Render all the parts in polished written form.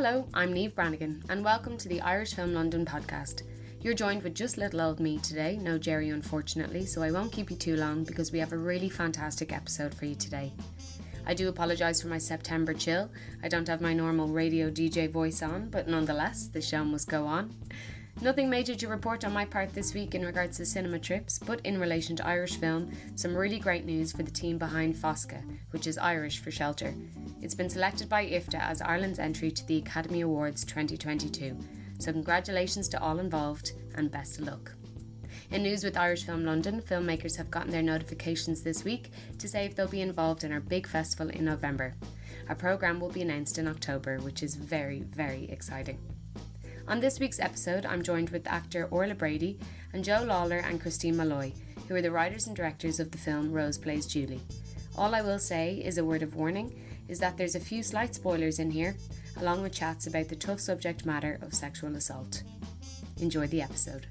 Hello, I'm Niamh Branigan, and welcome to the Irish Film London podcast. You're joined with just little old me today, no Jerry unfortunately, so I won't keep you too long because we have a really fantastic episode for you today. I do apologise for my September chill. I don't have my normal radio DJ voice on, but nonetheless, the show must go on. Nothing major to report on my part this week in regards to cinema trips, but in relation to Irish film, some really great news for the team behind FOSCA, which is Irish for shelter. It's been selected by IFTA as Ireland's entry to the Academy Awards 2022, so congratulations to all involved and best of luck. In news with Irish Film London, filmmakers have gotten their notifications this week to say if they'll be involved in our big festival in November. Our programme will be announced in October, which is very, very exciting. On this week's episode, I'm joined with actor Orla Brady and Joe Lawlor and Christine Molloy, who are the writers and directors of the film Rose Plays Julie. All I will say is a word of warning, is that there's a few slight spoilers in here, along with chats about the tough subject matter of sexual assault. Enjoy the episode.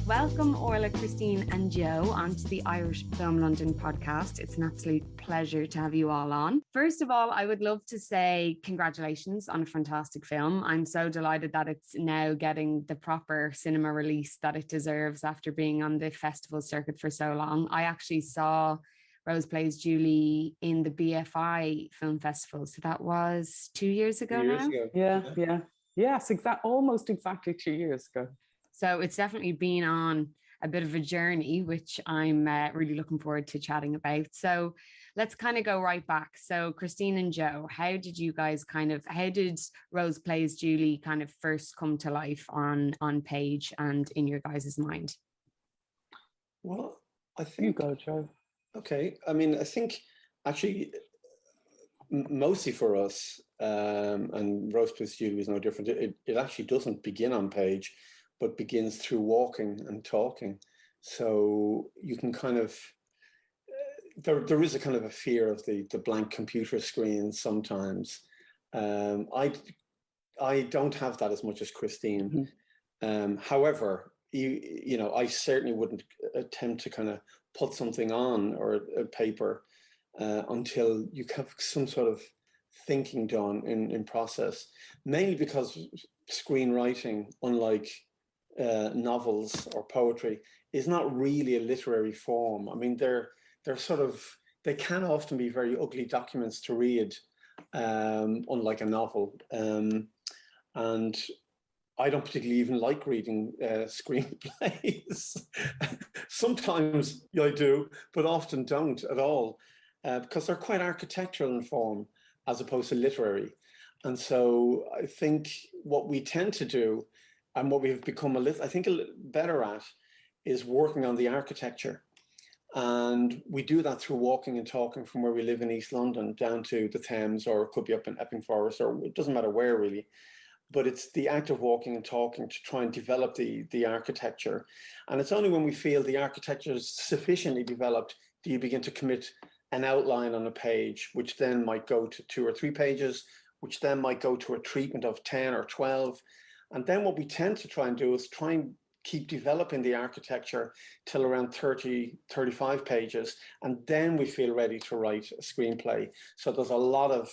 Welcome Orla, Christine and Joe onto the Irish Film London podcast. It's an absolute pleasure to have you all on. First of all, I would love to say congratulations on a fantastic film. I'm so delighted that it's now getting the proper cinema release that it deserves after being on the festival circuit for so long. I actually saw Rose Plays Julie in the BFI Film Festival. So that was 2 years ago now? Yeah. Yes, almost exactly 2 years ago. So it's definitely been on a bit of a journey, which I'm really looking forward to chatting about. So let's kind of go right back. So Christine and Joe, how did Rose Plays Julie kind of first come to life on page and in your guys' mind? Well, I think... You go, Joe. Okay. I mean, I think actually mostly for us, and Rose Plays Julie is no different, it actually doesn't begin on page, but begins through walking and talking. So you can kind of, there is a kind of a fear of the blank computer screen sometimes. I don't have that as much as Christine. Mm-hmm. However, you know, I certainly wouldn't attempt to kind of put something on or a paper until you have some sort of thinking done in process, mainly because screenwriting, unlike novels or poetry, is not really a literary form. I mean, they can often be very ugly documents to read, unlike a novel. And I don't particularly even like reading screenplays. Sometimes I do, but often don't at all, because they're quite architectural in form as opposed to literary. And so I think what we tend to do, and what we have become a little better at, is working on the architecture. And we do that through walking and talking from where we live in East London down to the Thames, or it could be up in Epping Forest, or it doesn't matter where really. But it's the act of walking and talking to try and develop the architecture. And it's only when we feel the architecture is sufficiently developed do you begin to commit an outline on a page, which then might go to 2 or 3 pages, which then might go to a treatment of 10 or 12. And then what we tend to try and do is try and keep developing the architecture till around 30, 35 pages. And then we feel ready to write a screenplay. So there's a lot of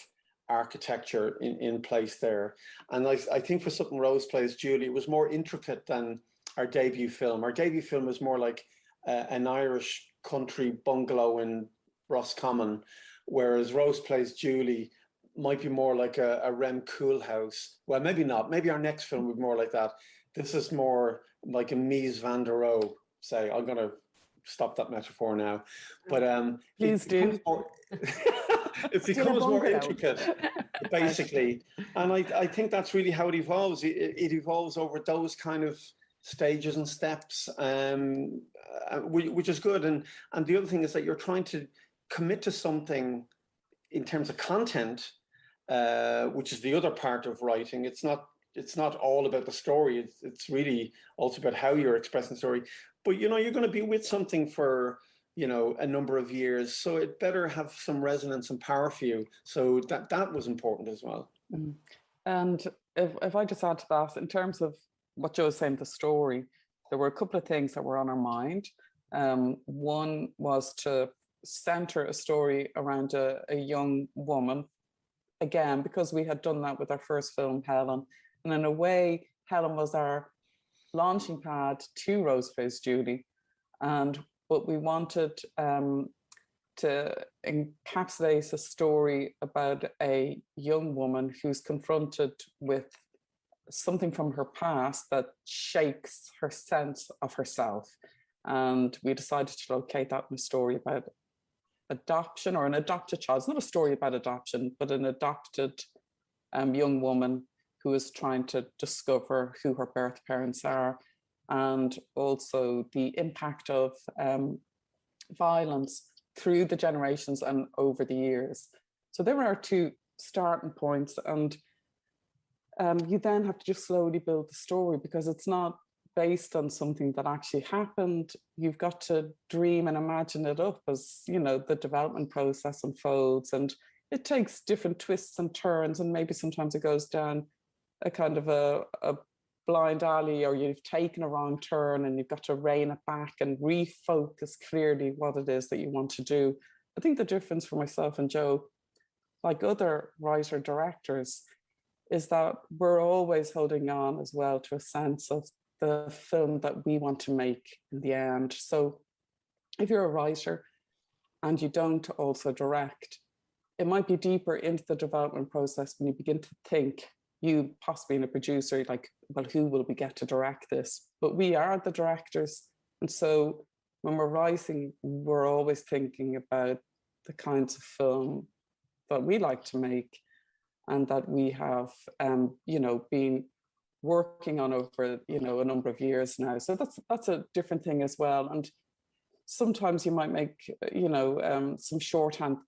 architecture in place there. And I think for something Rose Plays Julie, it was more intricate than our debut film. Our debut film was more like an Irish country bungalow in Roscommon, whereas Rose Plays Julie might be more like a Rem Kool house. Well, maybe not. Maybe our next film would be more like that. This is more like a Mies van der Rohe, say. I'm going to stop that metaphor now. But please do. It becomes more intricate, basically. And I think that's really how it evolves. It evolves over those kind of stages and steps, which is good. And the other thing is that you're trying to commit to something in terms of content, which is the other part of writing. It's not all about the story. It's really also about how you're expressing the story. But you know, you're going to be with something for, you know, a number of years, so it better have some resonance and power for you. So that was important as well. Mm. And if I just add to that, in terms of what Joe was saying, the story, there were a couple of things that were on our mind. One was to center a story around a young woman, again, because we had done that with our first film, Helen. And in a way, Helen was our launching pad to Rosefaced Julie. But we wanted to encapsulate a story about a young woman who's confronted with something from her past that shakes her sense of herself. And we decided to locate that in a story about adoption, or an adopted child. It's not a story about adoption, but an adopted young woman who is trying to discover who her birth parents are, and also the impact of violence through the generations and over the years. So there were our two starting points, and you then have to just slowly build the story, because it's not based on something that actually happened. You've got to dream and imagine it up as, you know, the development process unfolds, and it takes different twists and turns, and maybe sometimes it goes down a kind of a blind alley, or you've taken a wrong turn and you've got to rein it back and refocus clearly what it is that you want to do. I think the difference for myself and Joe, like other writer directors, is that we're always holding on as well to a sense of the film that we want to make in the end. So if you're a writer and you don't also direct, it might be deeper into the development process when you begin to think, you possibly in a producer, like, well, who will we get to direct this? But we are the directors. And so when we're writing, we're always thinking about the kinds of film that we like to make, and that we have, you know, been working on over, you know, a number of years now. So that's a different thing as well. And sometimes you might make, you know, some shorthand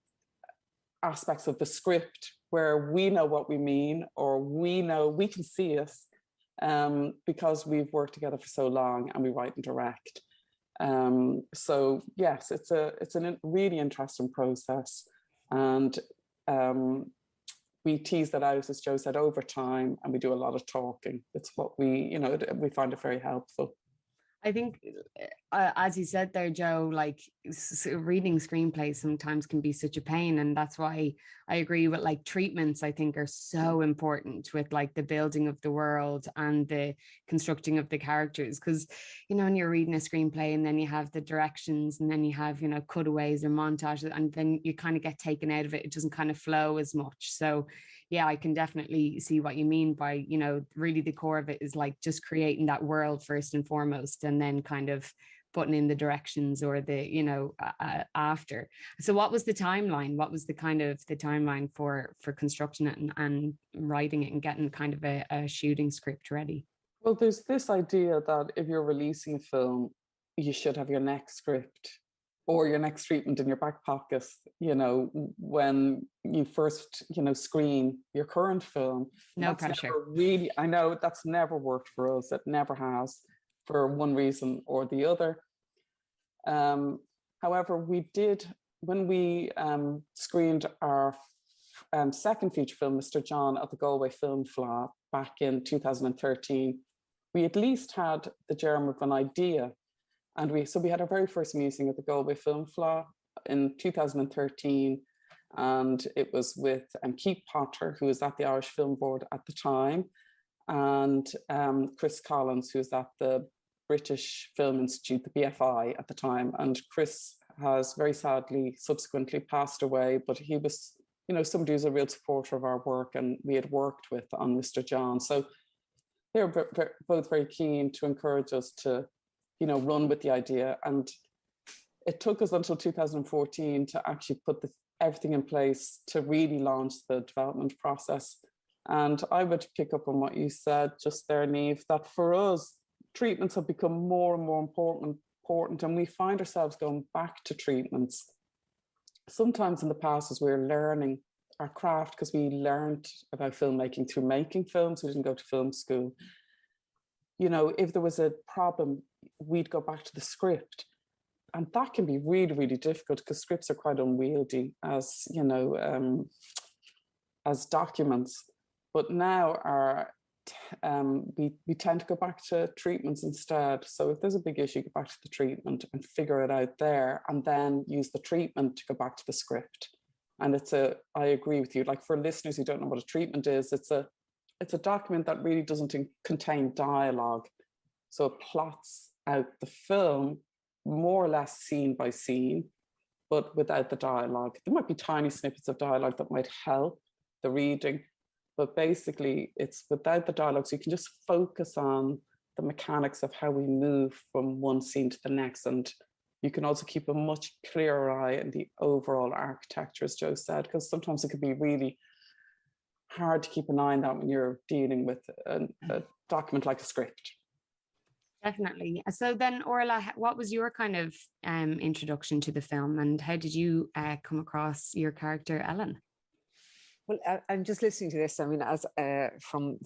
aspects of the script where we know what we mean, or we know we can see it, because we've worked together for so long and we write and direct. So yes, it's a really interesting process, and we tease that out, as Joe said, over time, and we do a lot of talking. It's what we, you know, we find it very helpful. I think, as you said there, Joe, like reading screenplays sometimes can be such a pain. And that's why I agree with, like, treatments, I think, are so important with, like, the building of the world and the constructing of the characters. Because, you know, when you're reading a screenplay and then you have the directions and then you have, you know, cutaways or montages, and then you kind of get taken out of it. It doesn't kind of flow as much. So yeah, I can definitely see what you mean by, you know, really the core of it is like just creating that world first and foremost, and then kind of putting in the directions or the, you know, after. So what was the timeline? What was the kind of the timeline for constructing it and writing it and getting kind of a shooting script ready? Well, there's this idea that if you're releasing a film, you should have your next script or your next treatment in your back pocket, you know, when you first, you know, screen your current film. No pressure. Really, I know that's never worked for us. It never has, for one reason or the other. However, we did, when we screened our second feature film, Mr. John, at the Galway Film Fleadh back in 2013, we at least had the germ of an idea. And we had our very first meeting at the Galway Film Fleadh in 2013, and it was with Keith Potter, who was at the Irish Film Board at the time, and Chris Collins, who was at the British Film Institute, the BFI, at the time. And Chris has very sadly subsequently passed away, but he was, you know, somebody who's a real supporter of our work, and we had worked with on Mr. John. So they were both very keen to encourage us to, you know, run with the idea. And it took us until 2014 to actually put everything in place to really launch the development process. And I would pick up on what you said just there, Niamh, that for us, treatments have become more and more important, and we find ourselves going back to treatments. Sometimes in the past, as we were learning our craft, because we learned about filmmaking through making films, we didn't go to film school. You know, if there was a problem, we'd go back to the script. And that can be really, really difficult, because scripts are quite unwieldy as, you know, as documents. But now our we tend to go back to treatments instead. So if there's a big issue, go back to the treatment and figure it out there, and then use the treatment to go back to the script. And I agree with you, like for listeners who don't know what a treatment is, it's a document that really doesn't contain dialogue. So it plots out the film more or less scene by scene, but without the dialogue. There might be tiny snippets of dialogue that might help the reading, but basically it's without the dialogue. So you can just focus on the mechanics of how we move from one scene to the next. And you can also keep a much clearer eye on the overall architecture, as Joe said, because sometimes it can be really hard to keep an eye on that when you're dealing with a document like a script. Definitely. So then, Orla, what was your kind of introduction to the film, and how did you come across your character, Ellen? Well, I'm just listening to this. I mean, as from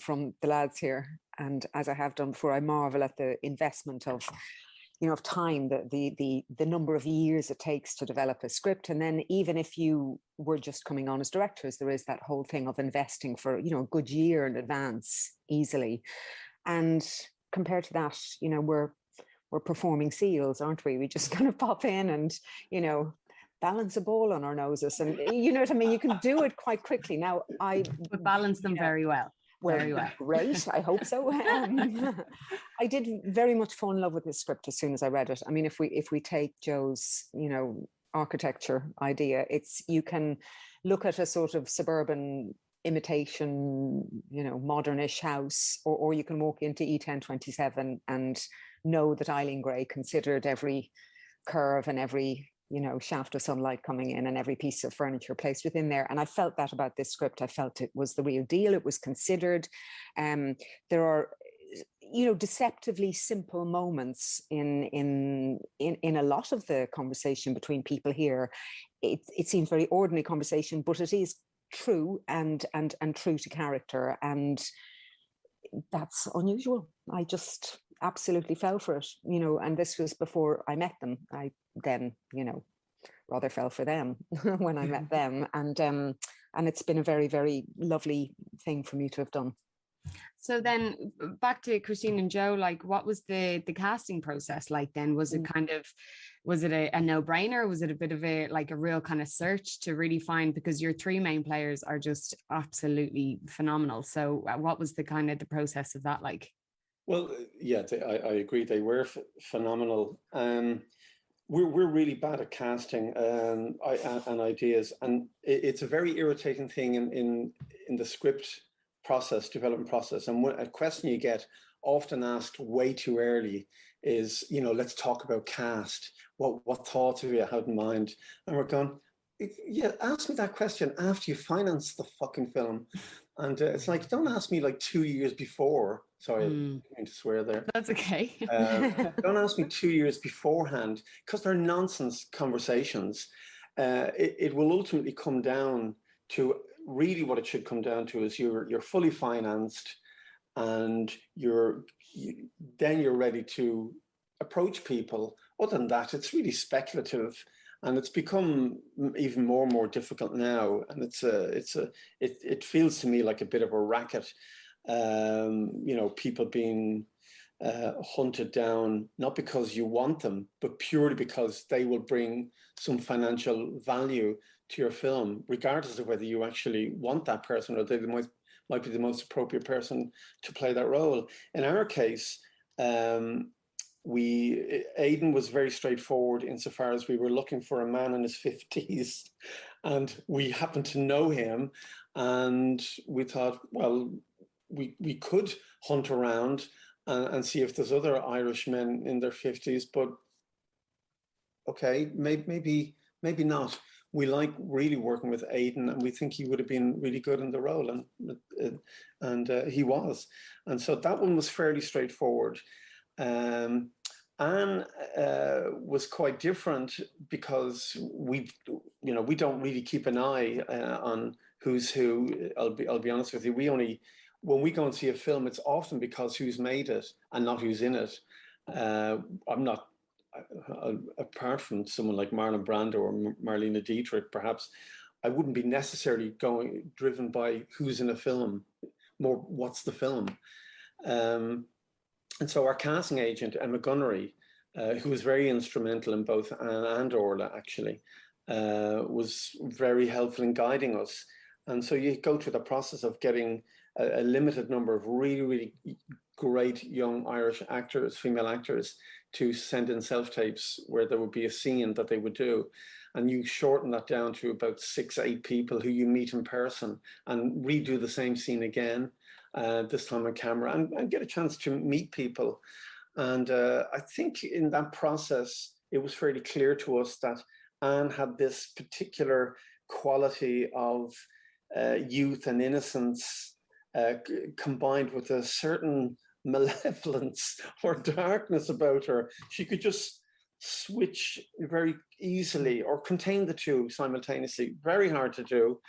the lads here, and as I have done before, I marvel at the investment of, of time, the number of years it takes to develop a script. And then even if you were just coming on as directors, there is that whole thing of investing for, a good year in advance easily. And compared to that, we're performing seals, aren't we? We just kind of pop in and, balance a ball on our noses. And you know what I mean? You can do it quite quickly. Now, I balance them very well. Very well. Great. I hope so. I did very much fall in love with this script as soon as I read it. I mean, if we take Joe's, architecture idea, you can look at a sort of suburban imitation, modernish house, or you can walk into E1027 and know that Eileen Gray considered every curve and every shaft of sunlight coming in and every piece of furniture placed within there. And I felt that about this script. I felt it was the real deal. It was considered. There are, deceptively simple moments in a lot of the conversation between people here. It seems very ordinary conversation, but it is true and true to character. And that's unusual. I just absolutely fell for it, and this was before I met them. I then, rather fell for them when I met them. And it's been a very, very lovely thing for me to have done. So then back to Christine and Joe, like what was the casting process like then? Was it was it a no-brainer? Was it a bit of a real kind of search to really find, because your three main players are just absolutely phenomenal. So what was the process of that like? Well, yeah, I agree. They were phenomenal. We're really bad at casting and ideas, and it's a very irritating thing in the script development process. And a question you get often asked way too early is, let's talk about cast. What thoughts have you had in mind? And we're going, yeah, ask me that question after you finance the fucking film. And it's like, don't ask me 2 years before. Sorry, I didn't mean to swear there. That's okay. Don't ask me 2 years beforehand, because they're nonsense conversations. It will ultimately come down to, really what it should come down to is you're fully financed, and then you're ready to approach people. Other than that, it's really speculative. And it's become even more and more difficult now, and it feels to me like a bit of a racket. People being hunted down, not because you want them, but purely because they will bring some financial value to your film, regardless of whether you actually want that person or they might be the most appropriate person to play that role. In our case, Aidan was very straightforward insofar as we were looking for a man in his 50s, and we happened to know him, and we thought, well, we could hunt around and see if there's other Irish men in their 50s, but okay, maybe not. We like really working with Aidan, and we think he would have been really good in the role, and he was. And so that one was fairly straightforward. Anne was quite different, because we don't really keep an eye on who's who. I'll be honest with you. When we go and see a film, it's often because who's made it and not who's in it. I'm not, apart from someone like Marlon Brando or Marlene Dietrich, perhaps, I wouldn't be necessarily driven by who's in a film. more what's the film. And so our casting agent, Emma Gunnery, who was very instrumental in both Anne and Orla, actually, was very helpful in guiding us. And so you go through the process of getting a limited number of really, really great young Irish actors, female actors, to send in self-tapes where there would be a scene that they would do. And you shorten that down to about 6, 8 people who you meet in person and redo the same scene again, this time on camera, and get a chance to meet people. And I think in that process, it was fairly clear to us that Anne had this particular quality of youth and innocence combined with a certain malevolence or darkness about her. She could just switch very easily or contain the two simultaneously. Very hard to do.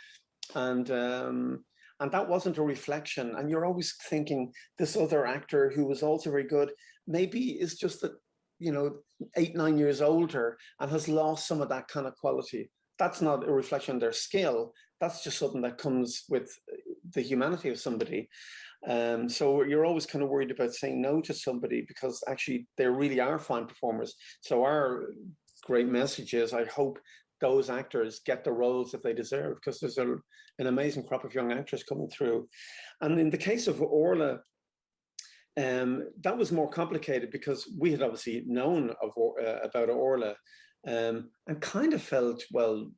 And that wasn't a reflection. And you're always thinking this other actor who was also very good, maybe is just that, 8, 9 years older and has lost some of that kind of quality. That's not a reflection of their skill. That's just something that comes with the humanity of somebody. So you're always kind of worried about saying no to somebody because actually they really are fine performers. So our great message is, I hope those actors get the roles that they deserve, because there's an amazing crop of young actors coming through. And in the case of Orla, that was more complicated because we had obviously known about Orla and kind of felt, well,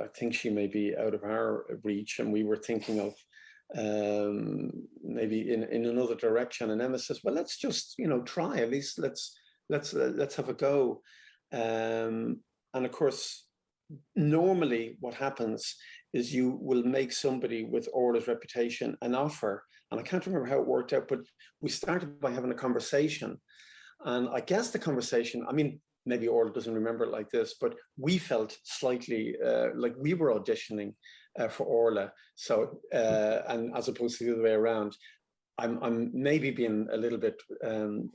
I think she may be out of our reach, and we were thinking of maybe in another direction. And Emma says, well, let's just try, at least let's have a go. And of course, normally what happens is you will make somebody with Orla's reputation an offer. And I can't remember how it worked out, but we started by having a conversation. And I guess the conversation, I mean, maybe Orla doesn't remember it like this, but we felt slightly like we were auditioning for Orla. So, and as opposed to the other way around. I'm maybe being a little bit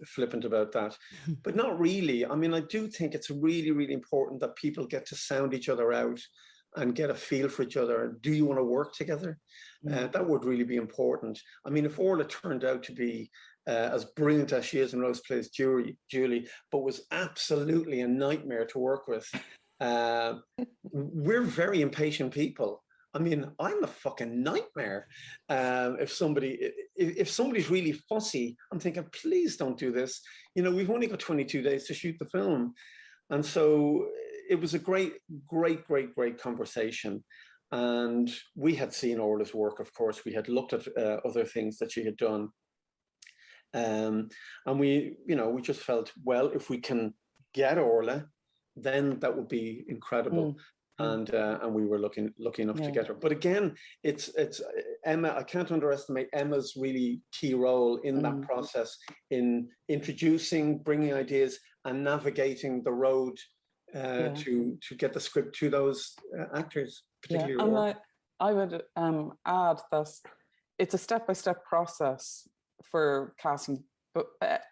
flippant about that, but not really. I mean, I do think it's really, really important that people get to sound each other out and get a feel for each other. Do you want to work together? That would really be important. I mean, if Orla turned out to be as brilliant as she is in Rose Plays Julie, but was absolutely a nightmare to work with, we're very impatient people. I mean, I'm a fucking nightmare. If somebody's really fussy, I'm thinking, please don't do this. We've only got 22 days to shoot the film. And so it was a great, great, great, great conversation. And we had seen Orla's work, of course. We had looked at other things that she had done. And we just felt, well, if we can get Orla, then that would be incredible. And we were lucky enough to get her. But again, it's Emma. I can't underestimate Emma's really key role in that process, in introducing, bringing ideas, and navigating the road to get the script to those actors, particularly. And I would add that it's a step-by-step process for casting, but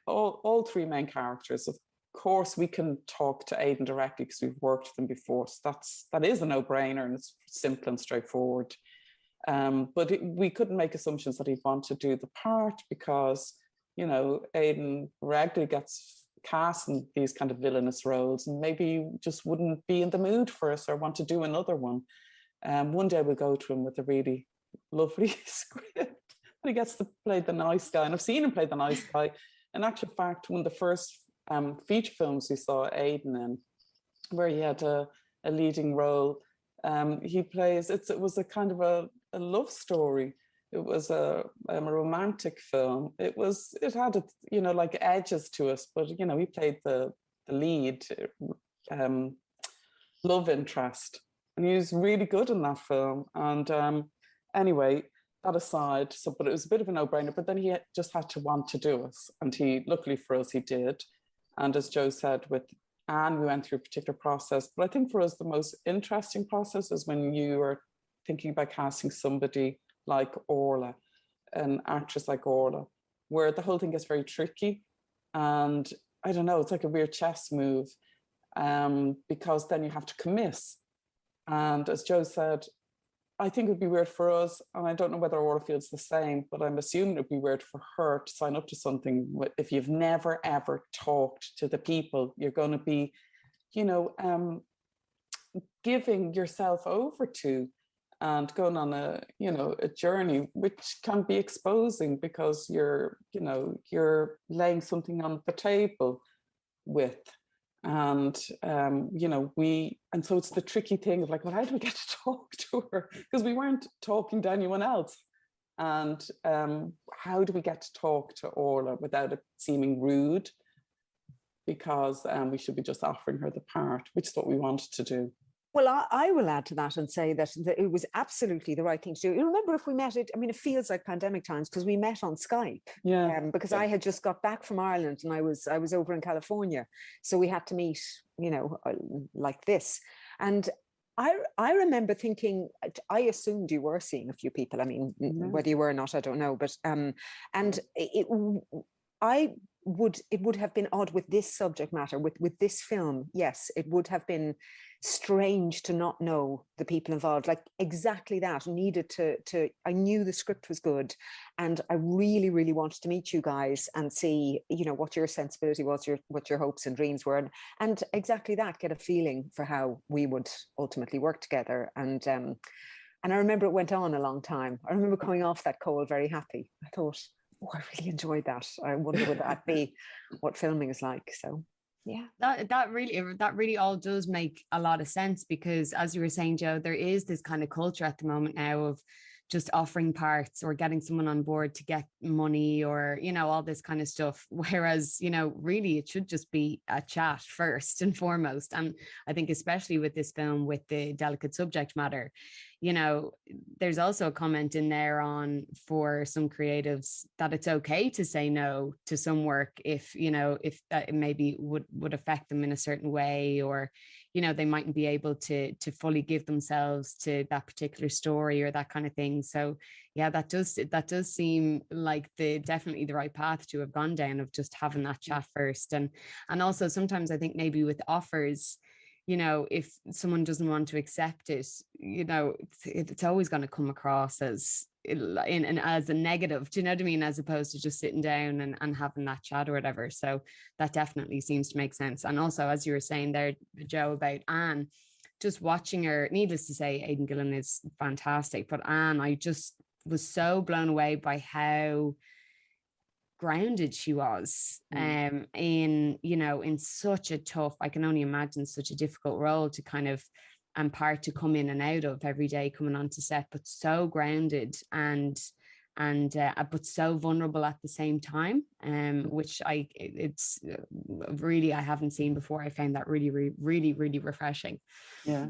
all 3 main characters. Of course, we can talk to Aidan directly because we've worked with them before. So that is a no-brainer, and it's simple and straightforward. But we couldn't make assumptions that he'd want to do the part because, Aidan regularly gets cast in these kind of villainous roles, and maybe just wouldn't be in the mood for us or want to do another one. One day we'll go to him with a really lovely script, and he gets to play the nice guy. And I've seen him play the nice guy. In actual fact, one of the first feature films we saw Aidan in, where he had a leading role, he plays, it was a kind of a love story. It was a romantic film. It had like edges to us, but he played the lead love interest, and he was really good in that film. And anyway, that aside, but it was a bit of a no-brainer. But then he just had to want to do it, and luckily for us, he did. And as Joe said, with Anne, we went through a particular process. But I think for us, the most interesting process is when you are thinking about casting somebody like Orla, an actress like Orla, where the whole thing gets very tricky. And I don't know, it's like a weird chess move, because then you have to commit. And as Joe said, I think it would be weird for us, and I don't know whether Orla feels the same, but I'm assuming it would be weird for her to sign up to something if you've never, ever talked to the people you're going to be, giving yourself over to, and going on a journey which can be exposing, because you're laying something on the table with. And and so it's the tricky thing of like, well, how do we get to talk to her, because we weren't talking to anyone else, and how do we get to talk to Orla without it seeming rude, because we should be just offering her the part, which is what we wanted to do. Well, I will add to that and say that it was absolutely the right thing to do. You remember, if we met it, I mean, it feels like pandemic times because we met on Skype. Yeah. Because I had just got back from Ireland and I was over in California, so we had to meet, like this. And I remember thinking, I assumed you were seeing a few people. I mean, whether you were or not, I don't know. But it would have been odd with this subject matter, with this film. Yes, it would have been strange to not know the people involved. Like, exactly that. I knew the script was good, and I really, really wanted to meet you guys and see, what your sensibility was, what your hopes and dreams were, and exactly that, get a feeling for how we would ultimately work together. And I remember it went on a long time. I remember coming off that call very happy. I thought, oh, I really enjoyed that. I wonder would that be what filming is like. So yeah, that really all does make a lot of sense, because as you were saying, Joe, there is this kind of culture at the moment now of just offering parts or getting someone on board to get money, or all this kind of stuff, whereas really it should just be a chat first and foremost. And I think especially with this film, with the delicate subject matter, there's also a comment in there on, for some creatives, that it's okay to say no to some work if that maybe would affect them in a certain way, or they mightn't be able to fully give themselves to that particular story or that kind of thing. So yeah, that does seem like definitely the right path to have gone down, of just having that chat first. And also sometimes I think maybe with offers, if someone doesn't want to accept it, it's always going to come across as a negative, do you know what I mean, as opposed to just sitting down and having that chat or whatever. So that definitely seems to make sense. And also, as you were saying there, Joe, about Anne, just watching her, needless to say, Aidan Gillen is fantastic, but Anne, I just was so blown away by how grounded she was in such a tough, I can only imagine, such a difficult role to kind of part to come in and out of every day coming onto set, but so grounded and but so vulnerable at the same time, which it's really, I haven't seen before. I found that really, really, really, really refreshing. Yeah.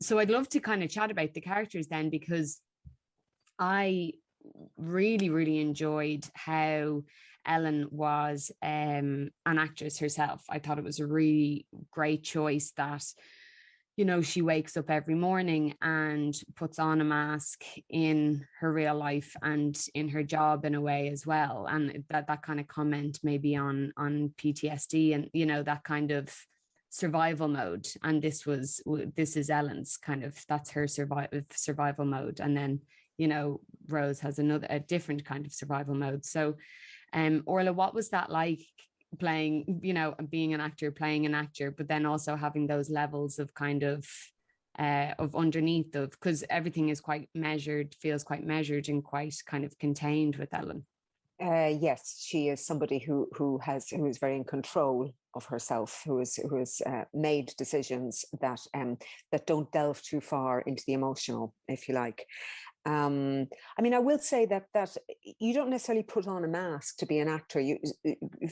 So I'd love to kind of chat about the characters then, because I really, really enjoyed how Ellen was an actress herself. I thought it was a really great choice that, she wakes up every morning and puts on a mask in her real life and in her job in a way as well. And that kind of comment maybe on PTSD and, that kind of survival mode. And this is Ellen's kind of, that's her survival mode. And then, Rose has a different kind of survival mode. So, Orla, what was that like, playing, being an actor, playing an actor, but then also having those levels of kind of underneath of, because everything is quite measured, feels quite measured and quite kind of contained with Ellen? Yes, she is somebody who is very in control of herself, who has made decisions that don't delve too far into the emotional, if you like. I mean, I will say that you don't necessarily put on a mask to be an actor. You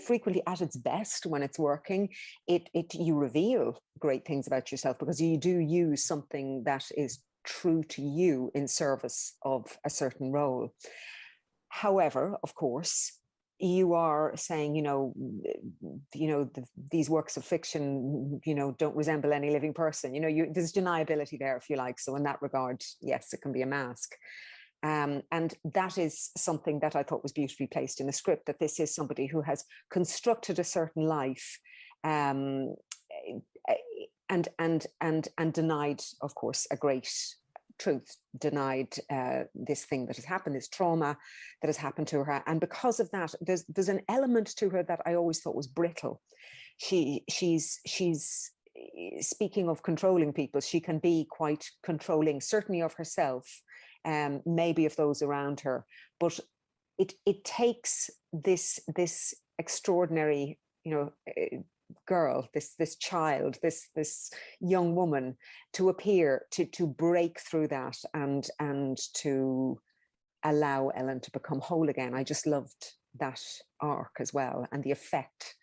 frequently, at its best, when it's working, you reveal great things about yourself, because you do use something that is true to you in service of a certain role. However, of course, you are saying, these works of fiction, don't resemble any living person. There's deniability there, if you like. So in that regard, yes, it can be a mask. And that is something that I thought was beautifully placed in the script, that this is somebody who has constructed a certain life, and denied, of course, a great truth, denied this thing that has happened, this trauma that has happened to her. And because of that, there's an element to her that I always thought was brittle. She's speaking of controlling people, she can be quite controlling, certainly of herself, maybe of those around her. But it takes this extraordinary, girl, this child, this young woman to appear to break through that and to allow Ellen to become whole again. I just loved that arc as well, and the effect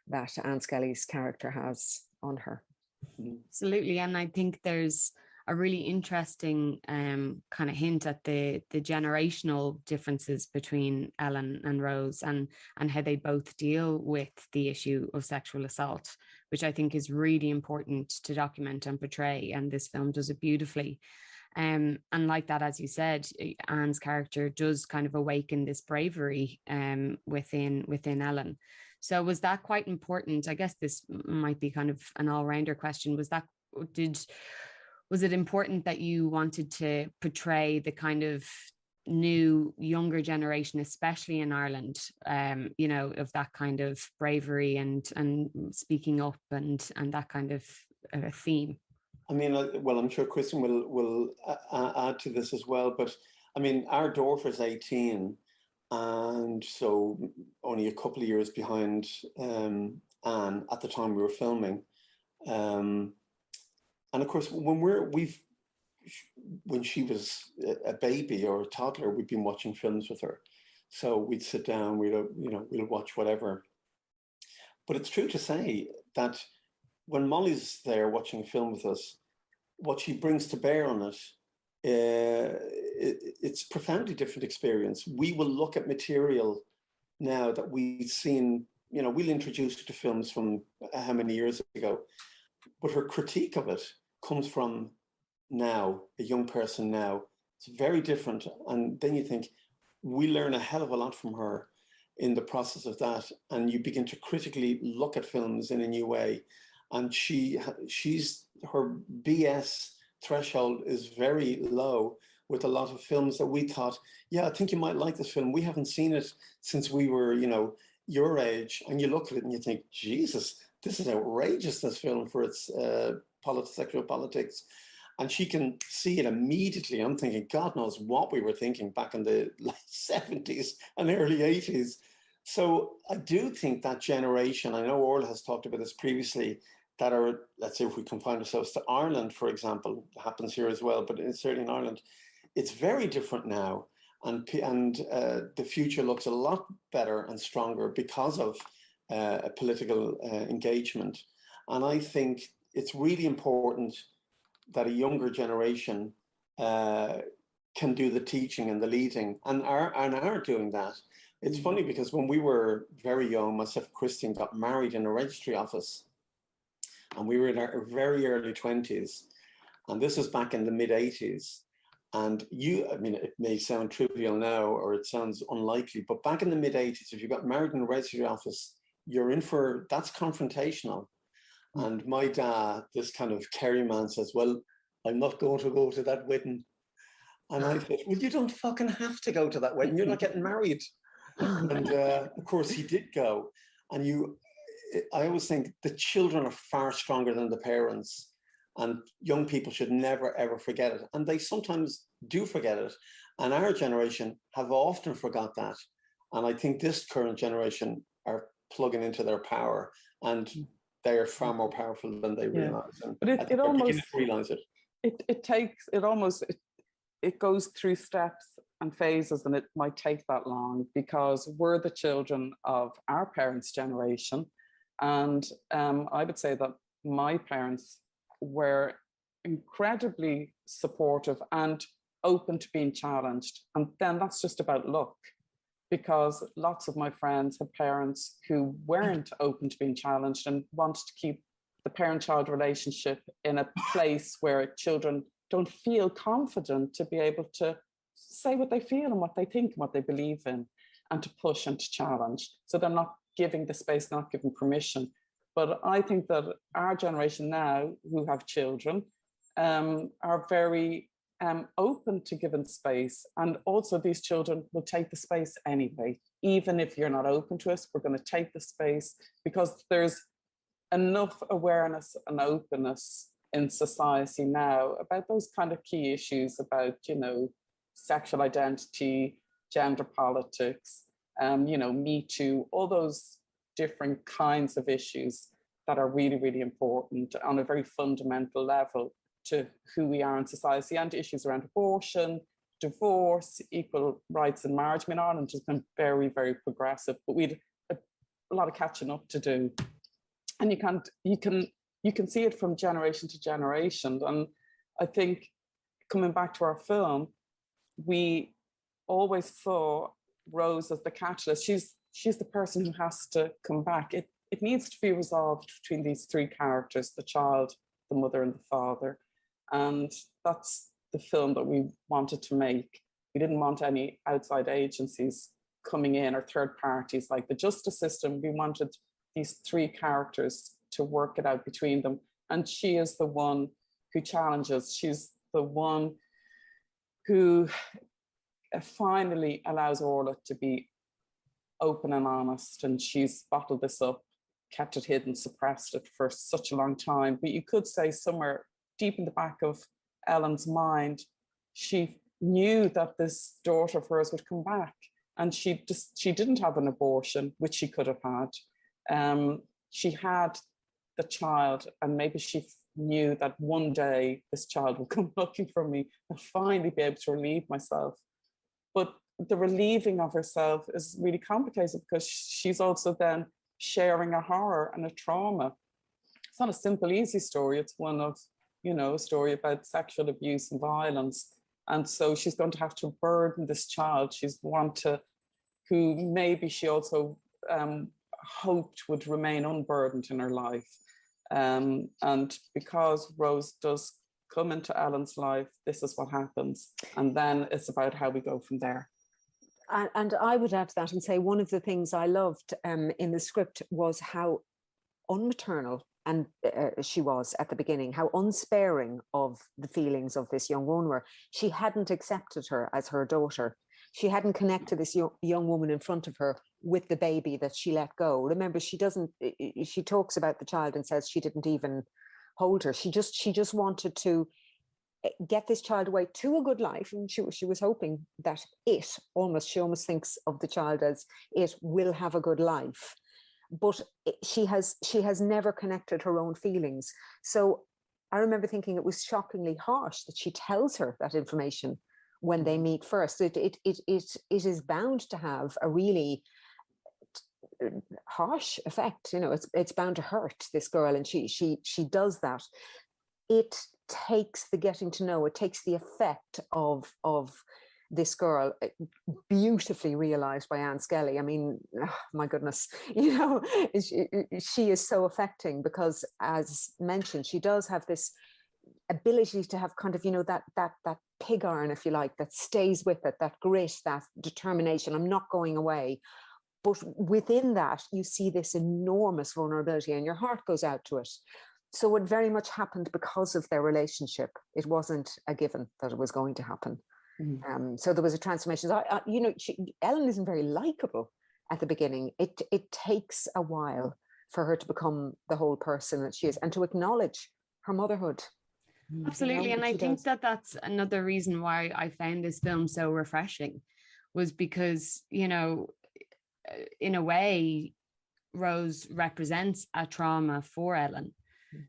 that Anne Skelly's character has on her. Absolutely. And I think there's a really interesting kind of hint at the generational differences between Ellen and Rose, and how they both deal with the issue of sexual assault, which I think is really important to document and portray, and this film does it beautifully. And like that, as you said, Anne's character does kind of awaken this bravery within Ellen. So was that quite important? I guess this might be kind of an all-rounder question. Was it important that you wanted to portray the kind of new, younger generation, especially in Ireland, of that kind of bravery and speaking up and that kind of theme? I mean, well, I'm sure Kristen will add to this as well. But I mean, our daughter's 18, and so only a couple of years behind Anne at the time we were filming. And of course, when she was a baby or a toddler, we'd been watching films with her. So we'd sit down, we'll watch whatever. But it's true to say that when Molly's there watching a film with us, what she brings to bear on it, it's a profoundly different experience. We will look at material now that we've seen, we'll introduce her to films from how many years ago, but her critique of it comes from now, a young person now. It's very different. And then you think, we learn a hell of a lot from her in the process of that. And you begin to critically look at films in a new way. And her BS threshold is very low with a lot of films that we thought, yeah, I think you might like this film. We haven't seen it since we were, your age. And you look at it and you think, Jesus, this is outrageous, this film, for its sexual politics. And she can see it immediately. I'm thinking, God knows what we were thinking back in the late 70s and early 80s. So I do think that generation, I know Orla has talked about this previously, that are, let's say if we confine ourselves to Ireland, for example, it happens here as well, but certainly in Ireland, it's very different now. And the future looks a lot better and stronger because of a political engagement. And I think it's really important that a younger generation can do the teaching and the leading and are doing that. It's funny because when we were very young, myself and Christine got married in a registry office, and we were in our very early 20s. And this was back in the mid 80s. And it may sound trivial now, or it sounds unlikely, but back in the mid 80s, if you got married in a registry office, that's confrontational. And my dad, this kind of Kerry man, says, well, I'm not going to go to that wedding. And I said, well, you don't fucking have to go to that wedding. You're not getting married. And of course he did go. And I always think the children are far stronger than the parents, and young people should never, ever forget it. And they sometimes do forget it. And our generation have often forgot that. And I think this current generation are plugging into their power, and they are far more powerful than they realize. And but it almost realize it. It goes through steps and phases, and it might take that long because we're the children of our parents' generation. And I would say that my parents were incredibly supportive and open to being challenged. And then that's just about luck, because lots of my friends had parents who weren't open to being challenged and wanted to keep the parent-child relationship in a place where children don't feel confident to be able to say what they feel and what they think and what they believe in, and to push and to challenge. So they're not giving the space, not giving permission. But I think that our generation now, who have children, are very open to giving space. And also these children will take the space anyway. Even if you're not open to us, we're going to take the space, because there's enough awareness and openness in society now about those kind of key issues about, sexual identity, gender politics, Me Too, all those different kinds of issues that are really, really important on a very fundamental level to who we are in society, and issues around abortion, divorce, equal rights in marriage. I mean, Ireland has been very, very progressive, but we'd a lot of catching up to do. And you can see it from generation to generation. And I think, coming back to our film, we always saw Rose as the catalyst. She's the person who has to come back. It needs to be resolved between these three characters: the child, the mother, and the father. And that's the film that we wanted to make. We didn't want any outside agencies coming in, or third parties like the justice system. We wanted these three characters to work it out between them. And she is the one who challenges. She's the one who finally allows Orla to be open and honest. And she's bottled this up, kept it hidden, suppressed it for such a long time. But you could say somewhere deep in the back of Ellen's mind, she knew that this daughter of hers would come back. And she didn't have an abortion, which she could have had. She had the child, and maybe she knew that one day this child would come looking for me and finally be able to relieve myself. But the relieving of herself is really complicated, because she's also then sharing a horror and a trauma. It's not a simple, easy story. It's one of, a story about sexual abuse and violence. And so she's going to have to burden this child. Who maybe she also hoped would remain unburdened in her life. And because Rose does come into Ellen's life, this is what happens. And then it's about how we go from there. And I would add to that and say, one of the things I loved in the script was how unmaternal and she was at the beginning, how unsparing of the feelings of this young woman were. She hadn't accepted her as her daughter. She hadn't connected this young woman in front of her with the baby that she let go. Remember, she talks about the child and says she didn't even hold her. She just wanted to get this child away to a good life. And she was hoping that she almost thinks of the child as it will have a good life. But she has never connected her own feelings. So I remember thinking it was shockingly harsh that she tells her that information when they meet first. It is bound to have a really harsh effect. It's bound to hurt this girl, and she does that. It takes the getting to know. It takes the effect of this girl, beautifully realized by Anne Skelly. I mean, oh, my goodness, she is so affecting, because, as mentioned, she does have this ability to have kind of, that pig iron, if you like, that stays with it, that grit, that determination. I'm not going away. But within that, you see this enormous vulnerability, and your heart goes out to it. So it very much happened because of their relationship. It wasn't a given that it was going to happen. So there was a transformation. Ellen isn't very likable at the beginning. It takes a while for her to become the whole person that she is, and to acknowledge her motherhood. Absolutely. And I think that's another reason why I found this film so refreshing, was because, in a way, Rose represents a trauma for Ellen.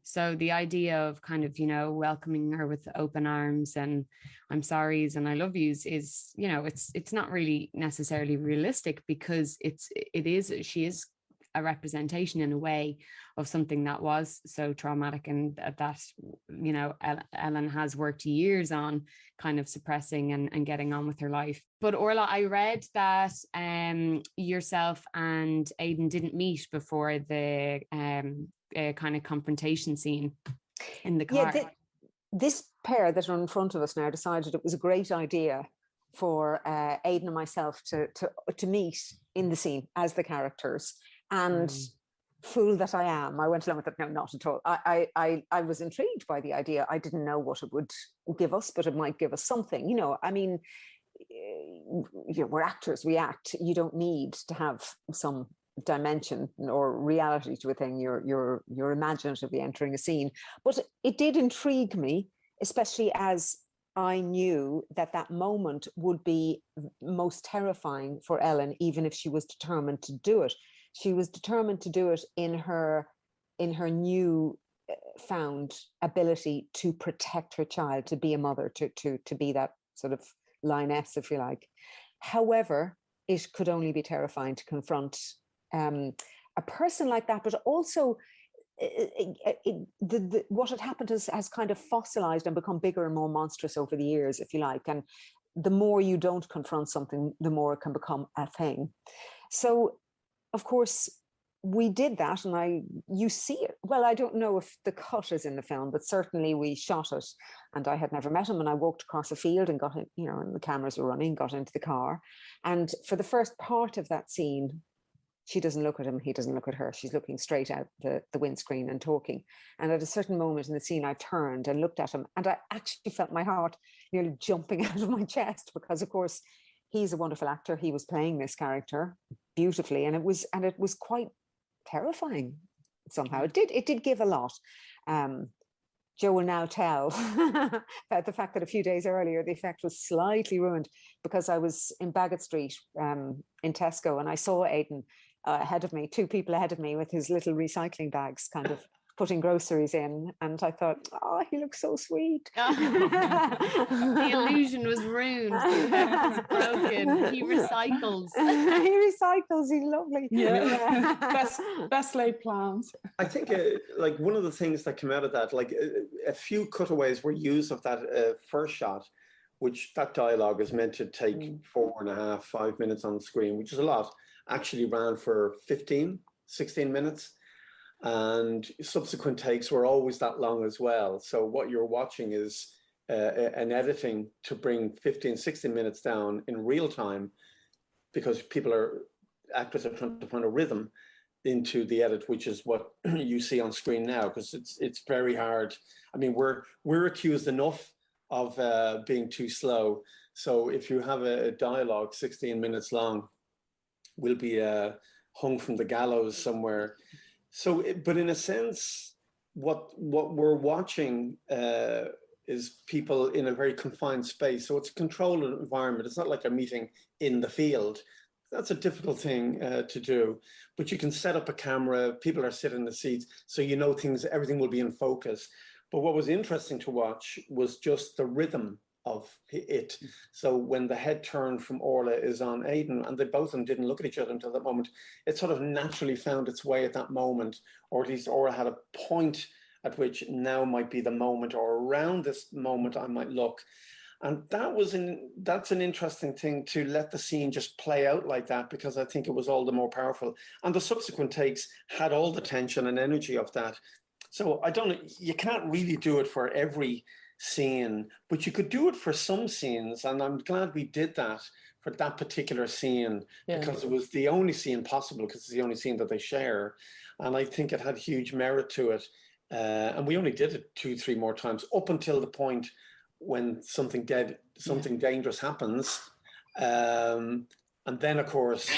So the idea of kind of, welcoming her with open arms and I'm sorry's and I love yous is, it's not really necessarily realistic, because she is a representation in a way of something that was so traumatic, and that Ellen has worked years on kind of suppressing and getting on with her life. But Orla, I read that yourself and Aidan didn't meet before the kind of confrontation scene in the car. Yeah, this pair that are in front of us now decided it was a great idea for Aidan and myself to meet in the scene as the characters. And fool that I am, I went along with it. No, not at all. I was intrigued by the idea. I didn't know what it would give us, but it might give us something. You know, I mean, we're actors, we act. You don't need to have some dimension or reality to a thing. You're imaginatively entering a scene. But it did intrigue me, especially as I knew that that moment would be most terrifying for Ellen, even if she was determined to do it. She was determined to do it in her new found ability to protect her child, to be a mother, to be that sort of lioness, if you like. However, it could only be terrifying to confront a person like that, but also what had happened has kind of fossilized and become bigger and more monstrous over the years, if you like. And the more you don't confront something, the more it can become a thing. So, of course, we did that, and you see it. Well, I don't know if the cut is in the film, but certainly we shot it, and I had never met him, and I walked across a field and got in, you know, and the cameras were running, got into the car. And for the first part of that scene, she doesn't look at him, he doesn't look at her. She's looking straight out the windscreen and talking. And at a certain moment in the scene, I turned and looked at him, and I actually felt my heart nearly jumping out of my chest, because, of course, he's a wonderful actor. He was playing this character beautifully, and it was quite terrifying somehow. It did give a lot. Joe will now tell about the fact that a few days earlier the effect was slightly ruined, because I was in Bagot Street in Tesco, and I saw Aidan ahead of me, two people ahead of me, with his little recycling bags, kind of putting groceries in, and I thought, oh, he looks so sweet. The illusion was ruined. The effect was broken. He recycles. He recycles. He's lovely. Yeah. best laid plans. I think like one of the things that came out of that, like a few cutaways were used of that first shot, which that dialogue is meant to take 4.5, 5 minutes on the screen, which is a lot, actually ran for 15, 16 minutes. And subsequent takes were always that long as well. So what you're watching is an editing to bring 15, 16 minutes down in real time, because actors are trying to find a rhythm into the edit, which is what you see on screen now, because it's very hard. I mean, we're accused enough of being too slow. So if you have a dialogue 16 minutes long, we'll be hung from the gallows somewhere. So, but in a sense, what we're watching is people in a very confined space. So it's a controlled environment. It's not like a meeting in the field. That's a difficult thing to do. But you can set up a camera. People are sitting in the seats, so you know everything will be in focus. But what was interesting to watch was just the rhythm of it. So when the head turn from Orla is on Aidan, and both of them didn't look at each other until that moment, it sort of naturally found its way at that moment, or at least Orla had a point at which now might be the moment, or around this moment I might look. And that's an interesting thing, to let the scene just play out like that, because I think it was all the more powerful. And the subsequent takes had all the tension and energy of that. So I don't know, you can't really do it for every scene, but you could do it for some scenes, and I'm glad we did that for that particular scene, because it was the only scene possible, because it's the only scene that they share, and I think it had huge merit to it. And we only did it 2-3 more times, up until the point when something dangerous happens, and then of course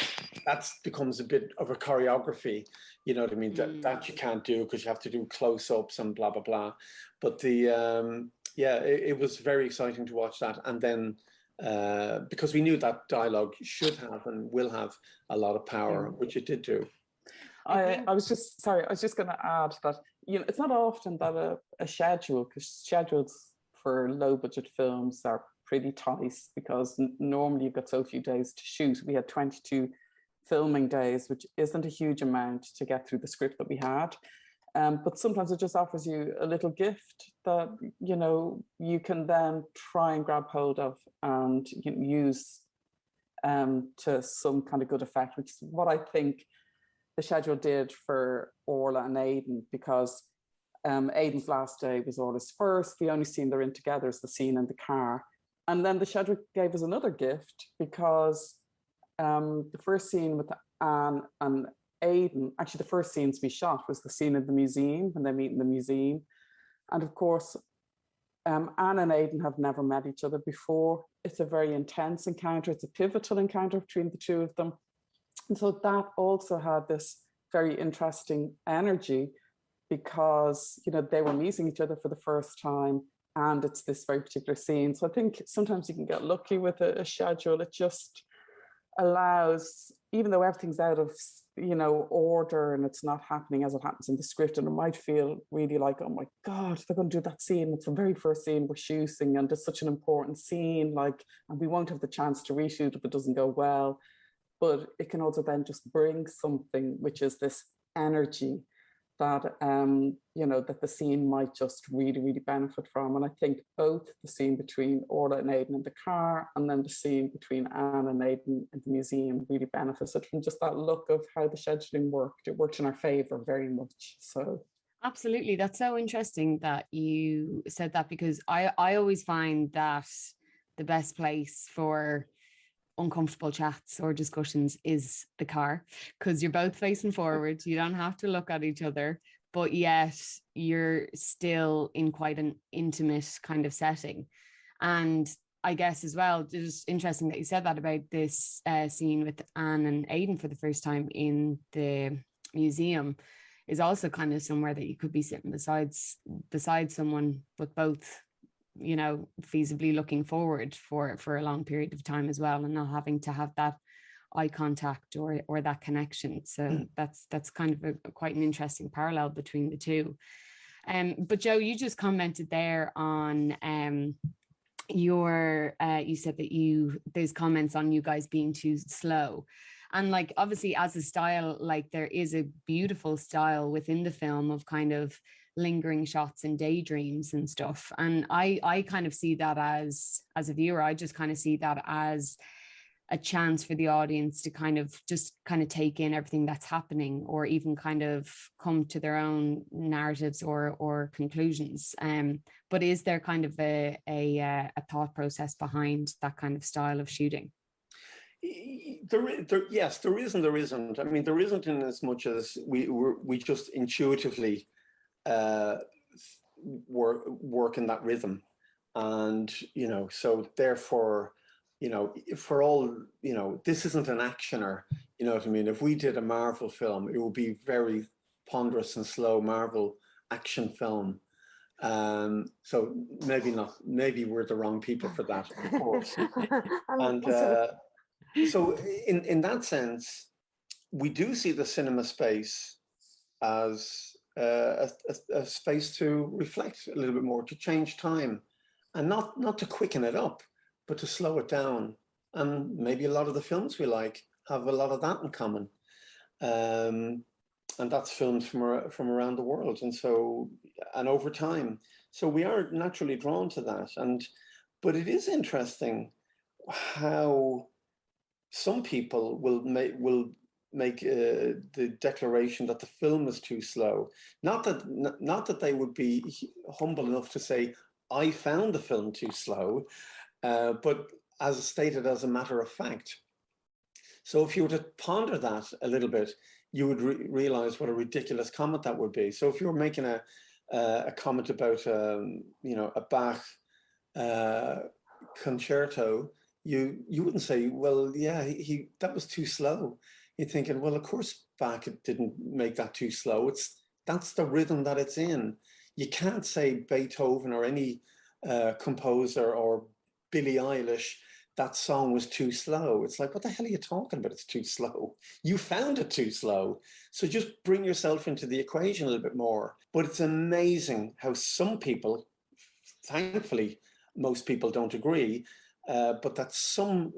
that becomes a bit of a choreography. You know what I mean? That you can't do, because you have to do close-ups and blah blah blah. But the it was very exciting to watch that, and then because we knew that dialogue should have and will have a lot of power, which it did do. I was just going to add that, you know, it's not often that a schedule, because schedules for low budget films are pretty tight, because normally you've got so few days to shoot. We had 22 filming days, which isn't a huge amount to get through the script that we had. But sometimes it just offers you a little gift that, you know, you can then try and grab hold of and use to some kind of good effect, which is what I think the schedule did for Orla and Aidan, because Aidan's last day was Orla's first. The only scene they're in together is the scene in the car. And then the schedule gave us another gift, because the first scene with Anne and Aidan, actually the first scenes we shot was the scene in the museum, when they meet in the museum. And of course, Anne and Aidan have never met each other before. It's a very intense encounter. It's a pivotal encounter between the two of them. And so that also had this very interesting energy, because, you know, they were meeting each other for the first time, and it's this very particular scene. So I think sometimes you can get lucky with a schedule. It just allows, even though everything's out of, you know, order and it's not happening as it happens in the script, and it might feel really like, oh my God, they're going to do that scene. It's the very first scene we're shooting, and it's such an important scene, like, and we won't have the chance to reshoot if it doesn't go well. But it can also then just bring something, which is this energy that, you know, that the scene might just really, really benefit from. And I think both the scene between Orla and Aidan in the car, and then the scene between Anne and Aidan in the museum, really benefited from just that look of how the scheduling worked. It worked in our favour very much. So absolutely. That's so interesting that you said that, because I always find that the best place for uncomfortable chats or discussions is the car, because you're both facing forward. You don't have to look at each other, but yet you're still in quite an intimate kind of setting. And I guess as well, it's interesting that you said that about this scene with Anne and Aidan for the first time in the museum, is also kind of somewhere that you could be sitting beside someone, but both, you know, feasibly looking forward for a long period of time as well, and not having to have that eye contact or that connection. So that's kind of quite an interesting parallel between the two. But Joe, you just commented there on your you said that there's comments on you guys being too slow. And like, obviously as a style, like there is a beautiful style within the film of kind of lingering shots and daydreams and stuff. And I kind of see that as a viewer, I just kind of see that as a chance for the audience to kind of take in everything that's happening, or even kind of come to their own narratives or conclusions. But is there kind of a thought process behind that kind of style of shooting? Yes, there is and there isn't. I mean, there isn't in as much as we just intuitively work in that rhythm, and you know, so therefore, you know, for all, you know, this isn't an actioner, you know what I mean? If we did a Marvel film, it would be very ponderous and slow Marvel action film. So maybe we're the wrong people for that, of course. And so in that sense, we do see the cinema space as a space to reflect a little bit more, to change time, and not to quicken it up, but to slow it down. And maybe a lot of the films we like have a lot of that in common. And that's films from around the world. And so, and over time. So we are naturally drawn to that. But it is interesting how some people will make the declaration that the film is too slow. Not that they would be humble enough to say, I found the film too slow, but as stated as a matter of fact. So if you were to ponder that a little bit, you would realize what a ridiculous comment that would be. So if you were making a comment about you know, a Bach concerto, you wouldn't say, well, yeah, that was too slow. You're thinking, well, of course Bach didn't make that too slow. That's the rhythm that it's in. You can't say Beethoven or any composer or Billie Eilish, that song was too slow. It's like, what the hell are you talking about? It's too slow. You found it too slow. So just bring yourself into the equation a little bit more. But it's amazing how some people, thankfully, most people don't agree, but that some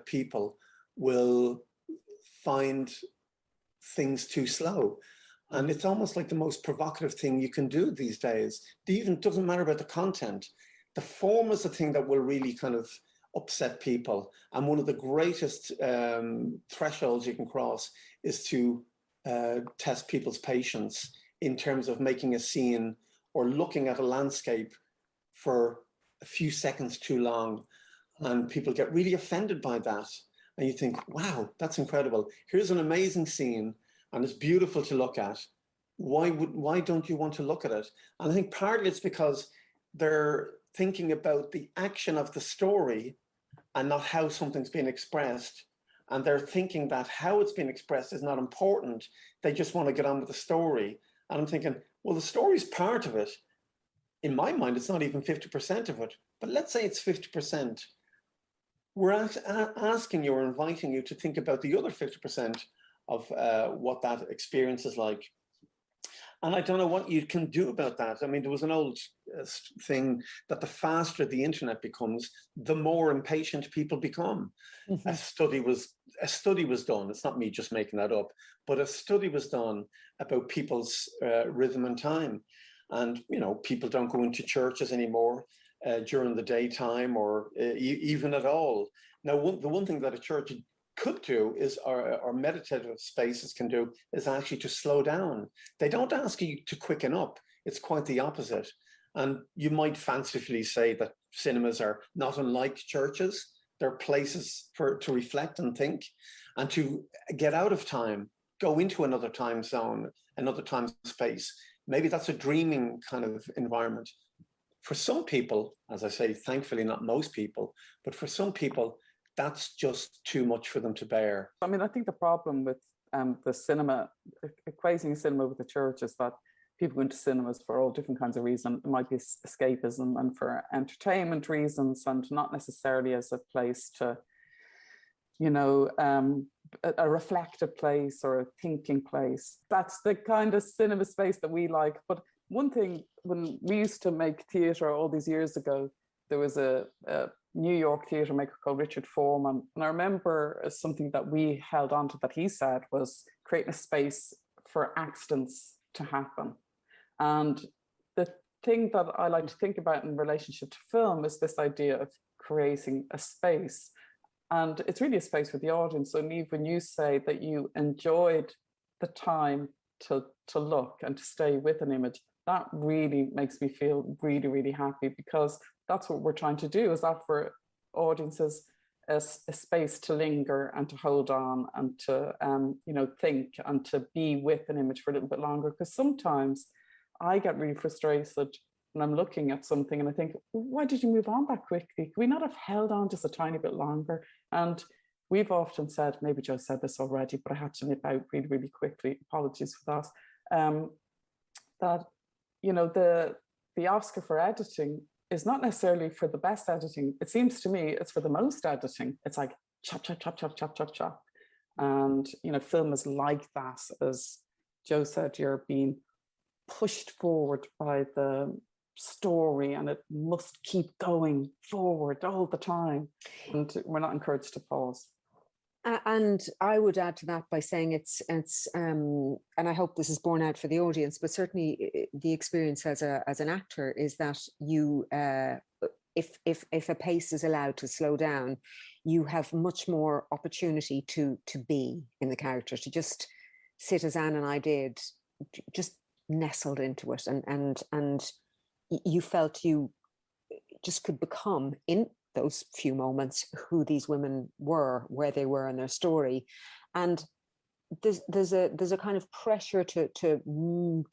people will find things too slow. And it's almost like the most provocative thing you can do these days. It even doesn't matter about the content. The form is the thing that will really kind of upset people. And one of the greatest thresholds you can cross is to test people's patience in terms of making a scene or looking at a landscape for a few seconds too long. And people get really offended by that. And you think, wow, that's incredible. Here's an amazing scene. and it's beautiful to look at, why don't you want to look at it? And I think partly it's because they're thinking about the action of the story and not how something's being expressed. And they're thinking that how it's being expressed is not important. They just want to get on with the story. And I'm thinking, well, the story's part of it. In my mind, it's not even 50% of it, but let's say it's 50%. We're asking you or inviting you to think about the other 50% of what that experience is like. And I don't know what you can do about that. I mean, there was an old thing that the faster the internet becomes, the more impatient people become. Mm-hmm. A study was done. It's not me just making that up, but a study was done about people's rhythm and time. And, you know, people don't go into churches anymore during the daytime or even at all. Now, the one thing that a church could do is, or meditative spaces can do, is actually to slow down. They don't ask you to quicken up. It's quite the opposite. And you might fancifully say that cinemas are not unlike churches. They're places to reflect and think and to get out of time, go into another time zone, another time space. Maybe that's a dreaming kind of environment. For some people, as I say, thankfully not most people, but for some people, that's just too much for them to bear. I mean, I think the problem with the cinema, equating cinema with the church, is that people go into cinemas for all different kinds of reasons. It might be escapism and for entertainment reasons, and not necessarily as a place to, you know, a reflective place or a thinking place. That's the kind of cinema space that we like. But one thing, when we used to make theatre all these years ago, there was a New York theatre maker called Richard Foreman. And I remember something that we held on to that he said was creating a space for accidents to happen. And the thing that I like to think about in relationship to film is this idea of creating a space. And it's really a space for the audience. So Niamh, when you say that you enjoyed the time to look and to stay with an image, that really makes me feel really, really happy, because that's what we're trying to do, is offer audiences a space to linger and to hold on and to you know, think and to be with an image for a little bit longer. Because sometimes I get really frustrated when I'm looking at something and I think, why did you move on that quickly? Could we not have held on just a tiny bit longer? And we've often said, maybe Joe said this already, but I had to nip out really, really quickly. Apologies for that. That, you know, the Oscar for editing is not necessarily for the best editing. It seems to me it's for the most editing. It's like chop, chop, chop, chop, chop, chop, chop. And, you know, film is like that. As Joe said, you're being pushed forward by the story and it must keep going forward all the time. And we're not encouraged to pause. And I would add to that by saying it's and I hope this is borne out for the audience, but certainly the experience as an actor is that you, if a pace is allowed to slow down, you have much more opportunity to be in the character, to just sit as Anne and I did, just nestled into it, and you felt you just could become, in those few moments, who these women were, where they were in their story. And there's a kind of pressure to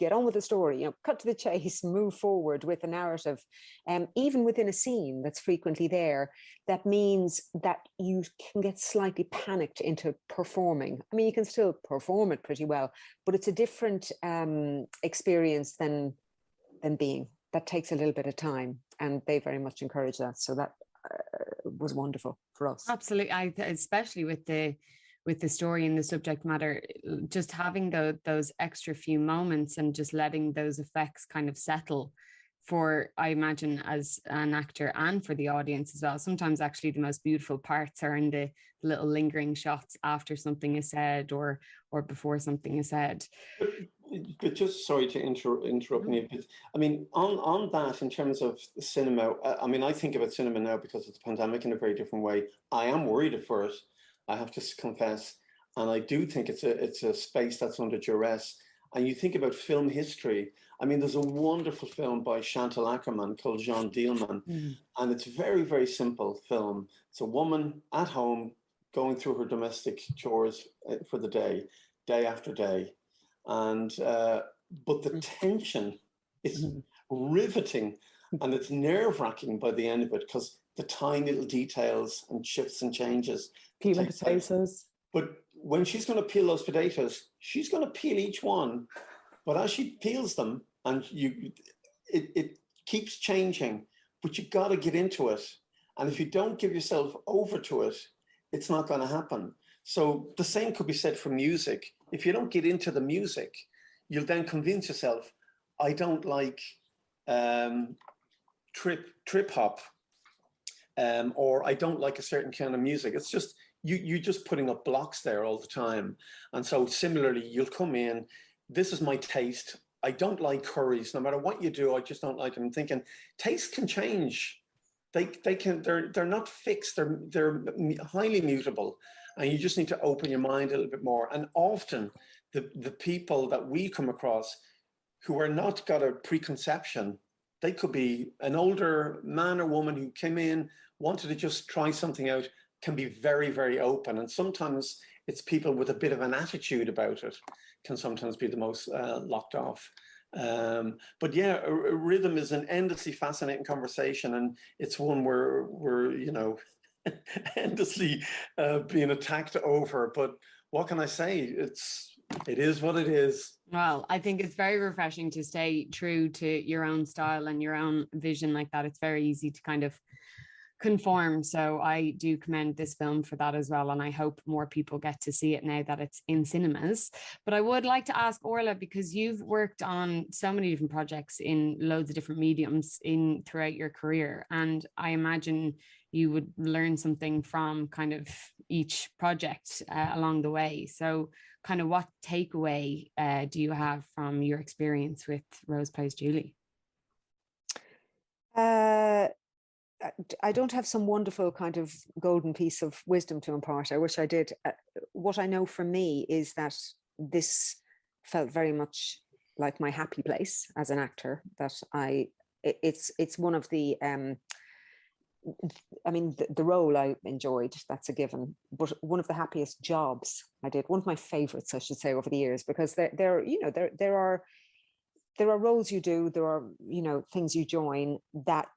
get on with the story, you know, cut to the chase, move forward with the narrative. Even within a scene that's frequently there, that means that you can get slightly panicked into performing. I mean, you can still perform it pretty well, but it's a different experience than being. That takes a little bit of time, and they very much encourage that. So that was wonderful for us. Absolutely, especially with the story and the subject matter, just having those extra few moments and just letting those effects kind of settle for, I imagine, as an actor and for the audience as well. Sometimes actually the most beautiful parts are in the little lingering shots after something is said or before something is said. But just sorry to interrupt me, but I mean, on that, in terms of cinema, I mean, I think about cinema now because of the pandemic in a very different way. I am worried at first, I have to confess, and I do think it's a space that's under duress. And you think about film history. I mean, there's a wonderful film by Chantal Akerman called Jean Dielman, and it's a very, very simple film. It's a woman at home going through her domestic chores for the day. day after day. And but the tension is riveting, and it's nerve-wracking by the end of it, because the tiny little details and shifts and changes. Peeling potatoes. But when she's going to peel those potatoes, she's going to peel each one. But as she peels them, and it keeps changing, but you got to get into it. And if you don't give yourself over to it, it's not going to happen. So the same could be said for music. If you don't get into the music, you'll then convince yourself, I don't like trip hop, or I don't like a certain kind of music. It's just, you're just putting up blocks there all the time. And so similarly, you'll come in, this is my taste. I don't like curries. No matter what you do, I just don't like them. I'm thinking, taste can change. They're not fixed. They're highly mutable, and you just need to open your mind a little bit more. And often, the people that we come across who are not got a preconception, they could be an older man or woman who came in, wanted to just try something out, can be very, very open. And sometimes it's people with a bit of an attitude about it can sometimes be the most locked off. But yeah, a rhythm is an endlessly fascinating conversation, and it's one where we're, you know, endlessly being attacked over. But what can I say? It is what it is. Well, I think it's very refreshing to stay true to your own style and your own vision like that. It's very easy to kind of conform. So I do commend this film for that as well. And I hope more people get to see it now that it's in cinemas. But I would like to ask Orla, because you've worked on so many different projects in loads of different mediums throughout your career. And I imagine you would learn something from kind of each project along the way. So kind of what takeaway do you have from your experience with Rose Plays Julie? I don't have some wonderful kind of golden piece of wisdom to impart. I wish I did. What I know for me is that this felt very much like my happy place as an actor. That it's one of the I mean, the role I enjoyed, that's a given, but one of the happiest jobs I did, one of my favorites, I should say, over the years, because there are roles you do, there are, you know, things you join that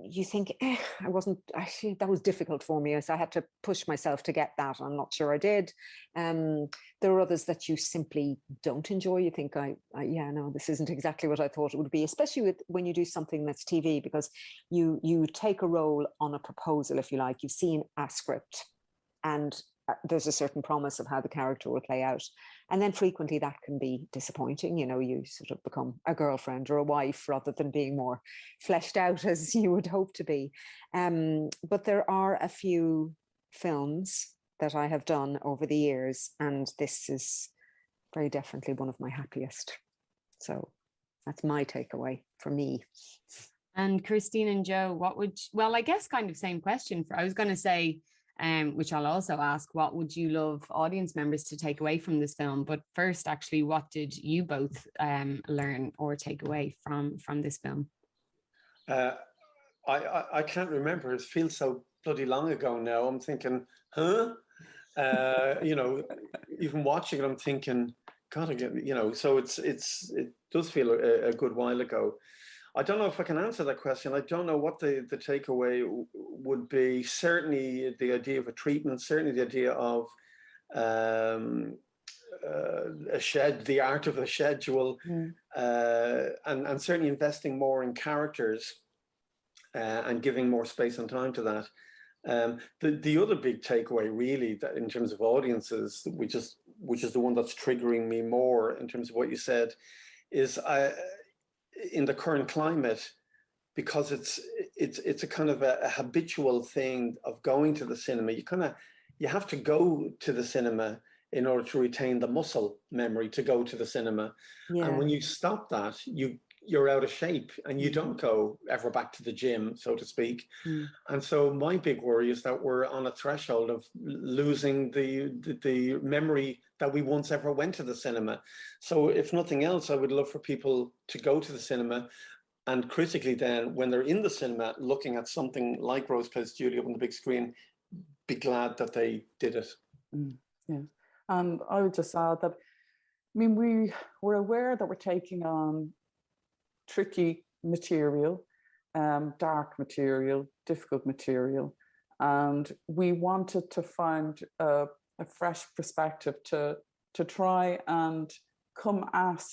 you think, that was difficult for me, so I had to push myself to get that. I'm not sure I did. There are others that you simply don't enjoy. You think, no, this isn't exactly what I thought it would be, especially when you do something that's TV, because you take a role on a proposal, if you like. You've seen a script, and there's a certain promise of how the character will play out. And then frequently that can be disappointing. You know, you sort of become a girlfriend or a wife rather than being more fleshed out as you would hope to be. But there are a few films that I have done over the years, and this is very definitely one of my happiest. So that's my takeaway for me. And Christine and Joe, I guess kind of same question. I was going to say, which I'll also ask, what would you love audience members to take away from this film? But first, actually, what did you both learn or take away from this film? I can't remember. It feels so bloody long ago now. I'm thinking, huh? You know, even watching it, I'm thinking, God, again, you know. So it does feel a good while ago. I don't know if I can answer that question. I don't know what the takeaway would be. Certainly the idea of a treatment, certainly the idea of the art of a schedule, and certainly investing more in characters and giving more space and time to that. The other big takeaway, really, that in terms of audiences, which is the one that's triggering me more in terms of what you said, is in the current climate, because it's a kind of a habitual thing of going to the cinema. You have to go to the cinema in order to retain the muscle memory to go to the cinema. Yeah. And when you stop that, you're out of shape and you don't go ever back to the gym, so to speak. And so my big worry is that we're on a threshold of losing the memory that we once ever went to the cinema. So if nothing else, I would love for people to go to the cinema, and critically then, when they're in the cinema looking at something like Rose Plays Julie up on the big screen, be glad that they did it. Yeah. And I would just add that, I mean, we were aware that we're taking on tricky material, dark material, difficult material. And we wanted to find a fresh perspective to try and come at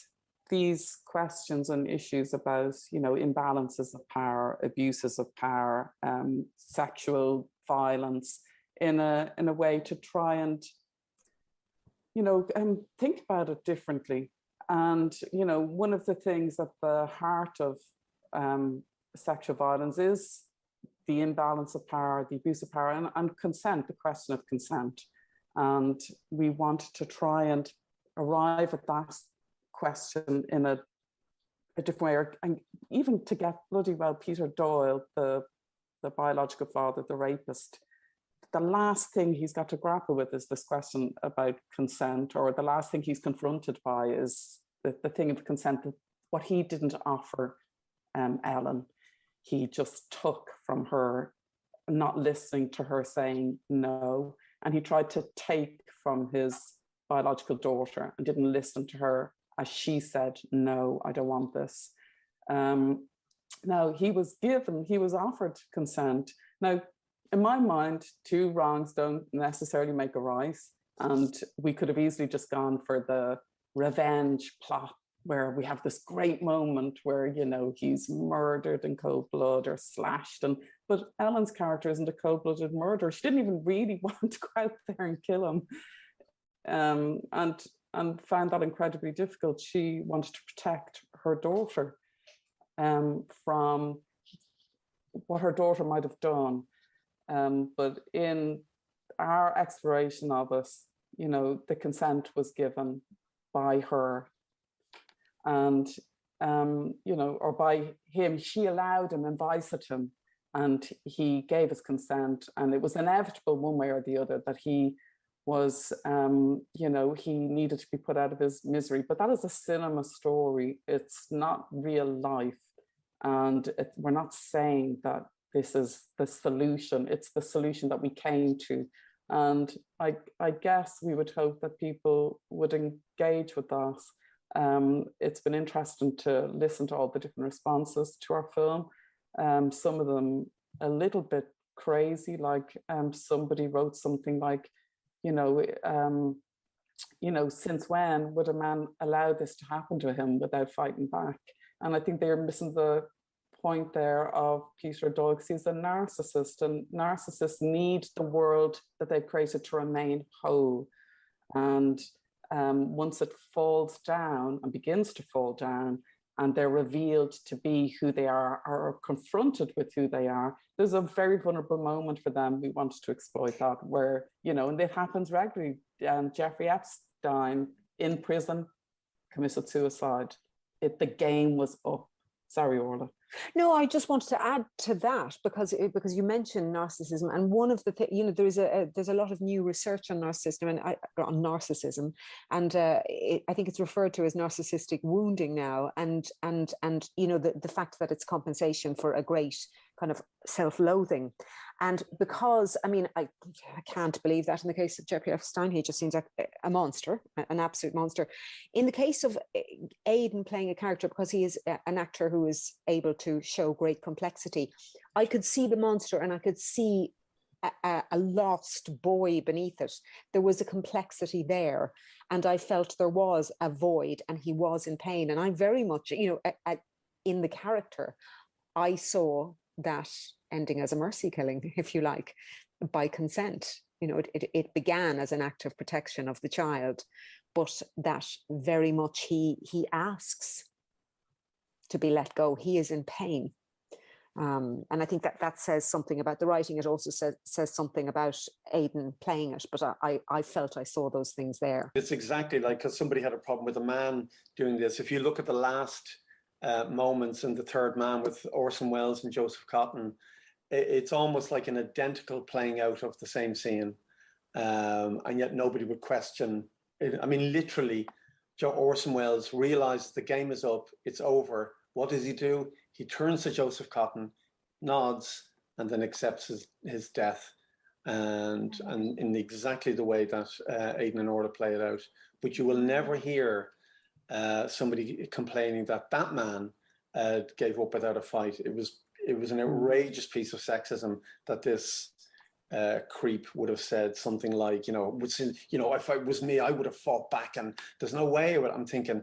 these questions and issues about, you know, imbalances of power, abuses of power, sexual violence in a way to try and, you know, think about it differently. And, you know, one of the things at the heart of sexual violence is the imbalance of power, the abuse of power, and consent, the question of consent. And we wanted to try and arrive at that question in a different way, and even to get bloody well Peter Doyle, the biological father, the rapist, the last thing he's got to grapple with is this question about consent, or the last thing he's confronted by is the thing of consent, what he didn't offer Ellen. He just took from her, not listening to her saying no. And he tried to take from his biological daughter and didn't listen to her as she said, no, I don't want this. Now, he was offered consent. Now, in my mind, two wrongs don't necessarily make a right. And we could have easily just gone for the revenge plot, where we have this great moment where, you know, he's murdered in cold blood or slashed. But Ellen's character isn't a cold-blooded murderer. She didn't even really want to go out there and kill him. And found that incredibly difficult. She wanted to protect her daughter from what her daughter might have done. But in our exploration of it, you know, the consent was given by her. And, you know, or by him, she allowed him, invited him, and he gave his consent. And it was inevitable one way or the other that he was, you know, he needed to be put out of his misery. But that is a cinema story. It's not real life. And we're not saying that this is the solution. It's the solution that we came to. And I guess we would hope that people would engage with that. It's been interesting to listen to all the different responses to our film. Some of them a little bit crazy, like somebody wrote something like, you know, since when would a man allow this to happen to him without fighting back? And I think they're missing the point there of Peter Doyle, because he's a narcissist, and narcissists need the world that they've created to remain whole. And once it falls down and begins to fall down, and they're revealed to be who they are or confronted with who they are, there's a very vulnerable moment for them. We wanted to exploit that, where, you know, and it happens regularly. Jeffrey Epstein in prison committed suicide. The game was up. Sorry, Orla. No, I just wanted to add to that because you mentioned narcissism, and one of the things, you know, there's a lot of new research on narcissism, and I think it's referred to as narcissistic wounding now, and you know, the fact that it's compensation for a great kind of self-loathing. And because, I mean, I can't believe that in the case of Jeffrey Epstein, he just seems like a monster, an absolute monster. In the case of Aidan playing a character, because he is an actor who is able to show great complexity, I could see the monster and I could see a lost boy beneath it. There was a complexity there, and I felt there was a void and he was in pain. And I very much, you know, in the character, I saw that ending as a mercy killing, if you like, by consent. You know, it began as an act of protection of the child, but that very much he asks to be let go. He is in pain. And I think that says something about the writing. It also says something about Aidan playing it, but I felt I saw those things there. It's exactly like, because somebody had a problem with a man doing this. If you look at the last moments in The Third Man with Orson Welles and Joseph Cotton, it's almost like an identical playing out of the same scene, and yet nobody would question it. I mean, literally, Orson Welles realizes the game is up, it's over. What does he do? He turns to Joseph Cotton, nods, and then accepts his death. and in exactly the way that Aidan and Orla play it out. But you will never hear somebody complaining that that man gave up without a fight. It was an outrageous piece of sexism that this creep would have said something like, if it was me, I would have fought back, and there's no way. I'm thinking,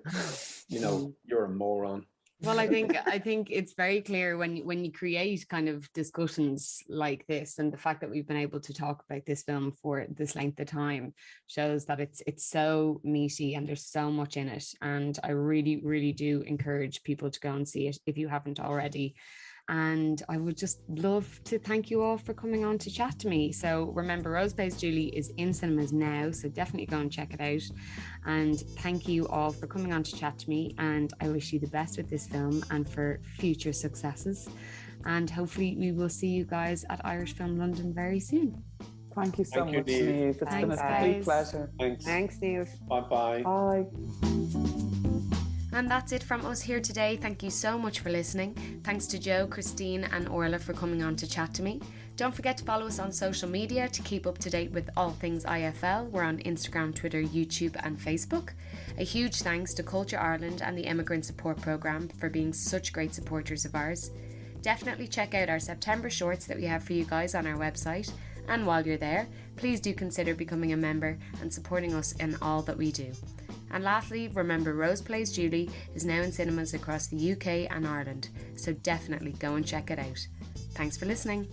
you're a moron. Well, I think it's very clear when you create kind of discussions like this, and the fact that we've been able to talk about this film for this length of time shows that it's so meaty and there's so much in it. And I really, really do encourage people to go and see it if you haven't already. And I would just love to thank you all for coming on to chat to me. So remember, Rose Plays Julie is in cinemas now, so definitely go and check it out. And thank you all for coming on to chat to me, and I wish you the best with this film and for future successes. And hopefully we will see you guys at Irish Film London very soon. Thank you so much, Niamh. Niamh. It's been a complete pleasure. Thanks, Niamh. Bye-bye. Bye. And that's it from us here today. Thank you so much for listening. Thanks to Joe, Christine and Orla for coming on to chat to me. Don't forget to follow us on social media to keep up to date with all things IFL. We're on Instagram, Twitter, YouTube and Facebook. A huge thanks to Culture Ireland and the Immigrant Support Programme for being such great supporters of ours. Definitely check out our September shorts that we have for you guys on our website. And while you're there, please do consider becoming a member and supporting us in all that we do. And lastly, remember Rose Plays Julie is now in cinemas across the UK and Ireland, so definitely go and check it out. Thanks for listening.